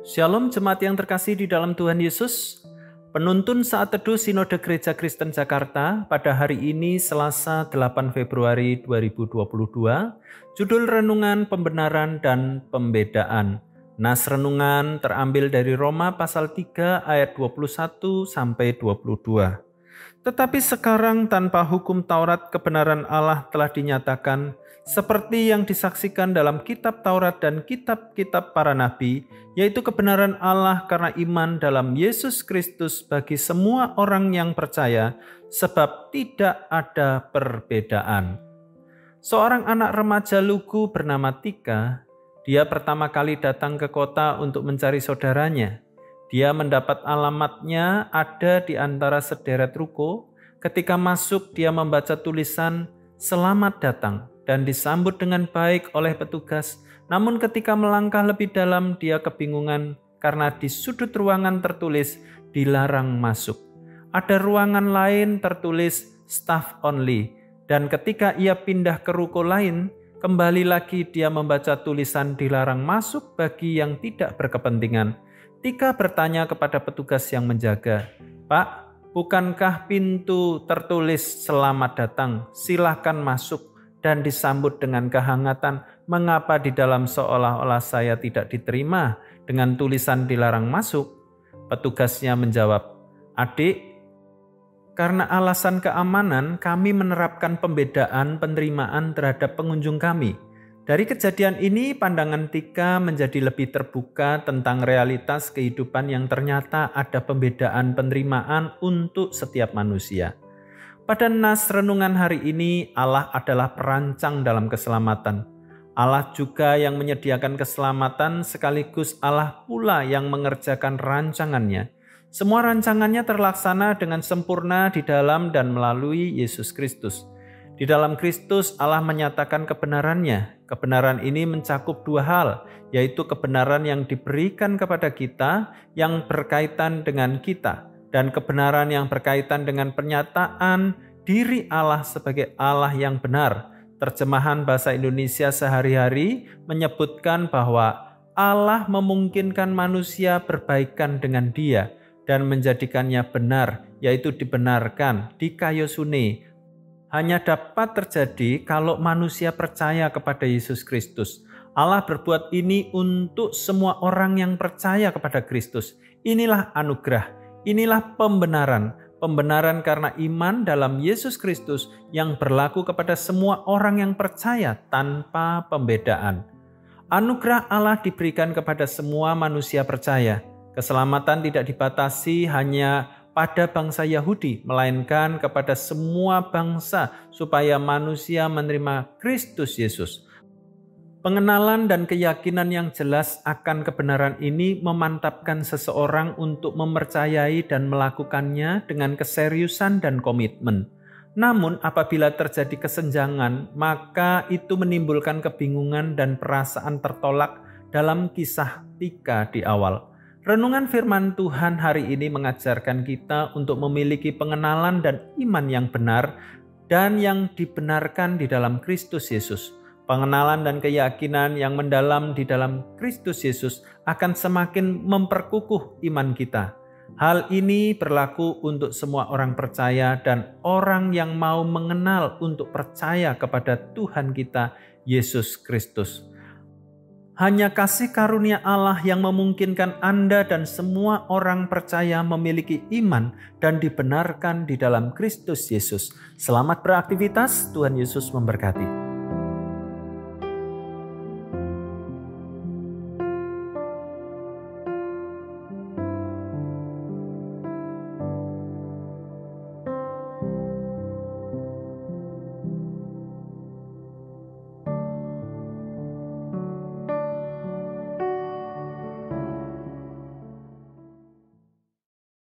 Shalom jemaat yang terkasih di dalam Tuhan Yesus. Penuntun saat teduh Sinode Gereja Kristen Jakarta pada hari ini Selasa 8 Februari 2022. Judul renungan pembenaran dan pembedaan. Nas renungan terambil dari Roma pasal 3 ayat 21 sampai 22. Tetapi sekarang tanpa hukum Taurat kebenaran Allah telah dinyatakan seperti yang disaksikan dalam kitab Taurat dan kitab-kitab para nabi, yaitu kebenaran Allah karena iman dalam Yesus Kristus bagi semua orang yang percaya, sebab tidak ada perbedaan. Seorang anak remaja lugu bernama Tika, dia pertama kali datang ke kota untuk mencari saudaranya. Dia mendapat alamatnya ada di antara sederet ruko. Ketika masuk, dia membaca tulisan "Selamat datang" dan disambut dengan baik oleh petugas. Namun ketika melangkah lebih dalam, dia kebingungan karena di sudut ruangan tertulis "Dilarang masuk". Ada ruangan lain tertulis "Staff only". Dan ketika ia pindah ke ruko lain, kembali lagi dia membaca tulisan "Dilarang masuk" bagi yang tidak berkepentingan. Tika bertanya kepada petugas yang menjaga, "Pak, bukankah pintu tertulis selamat datang, silahkan masuk," dan disambut dengan kehangatan? Mengapa di dalam seolah-olah saya tidak diterima dengan tulisan dilarang masuk? Petugasnya menjawab, "Adik, karena alasan keamanan kami menerapkan pembedaan penerimaan terhadap pengunjung kami." Dari kejadian ini, pandangan Tika menjadi lebih terbuka tentang realitas kehidupan yang ternyata ada pembedaan penerimaan untuk setiap manusia. Pada nas renungan hari ini, Allah adalah perancang dalam keselamatan. Allah juga yang menyediakan keselamatan, sekaligus Allah pula yang mengerjakan rancangannya. Semua rancangannya terlaksana dengan sempurna di dalam dan melalui Yesus Kristus. Di dalam Kristus Allah menyatakan kebenarannya. Kebenaran ini mencakup dua hal, yaitu kebenaran yang diberikan kepada kita yang berkaitan dengan kita, dan kebenaran yang berkaitan dengan pernyataan diri Allah sebagai Allah yang benar. Terjemahan bahasa Indonesia sehari-hari menyebutkan bahwa Allah memungkinkan manusia berbaikan dengan Dia dan menjadikannya benar, yaitu dibenarkan, dikayosune. Hanya dapat terjadi kalau manusia percaya kepada Yesus Kristus. Allah berbuat ini untuk semua orang yang percaya kepada Kristus. Inilah anugerah, inilah pembenaran. Pembenaran karena iman dalam Yesus Kristus yang berlaku kepada semua orang yang percaya tanpa pembedaan. Anugerah Allah diberikan kepada semua manusia percaya. Keselamatan tidak dibatasi hanya pada bangsa Yahudi, melainkan kepada semua bangsa supaya manusia menerima Kristus Yesus. Pengenalan dan keyakinan yang jelas akan kebenaran ini memantapkan seseorang untuk mempercayai dan melakukannya dengan keseriusan dan komitmen. Namun apabila terjadi kesenjangan, maka itu menimbulkan kebingungan dan perasaan tertolak dalam kisah Tika di awal. Renungan firman Tuhan hari ini mengajarkan kita untuk memiliki pengenalan dan iman yang benar dan yang dibenarkan di dalam Kristus Yesus. Pengenalan dan keyakinan yang mendalam di dalam Kristus Yesus akan semakin memperkukuh iman kita. Hal ini berlaku untuk semua orang percaya dan orang yang mau mengenal untuk percaya kepada Tuhan kita, Yesus Kristus. Hanya kasih karunia Allah yang memungkinkan Anda dan semua orang percaya memiliki iman dan dibenarkan di dalam Kristus Yesus. Selamat beraktivitas, Tuhan Yesus memberkati.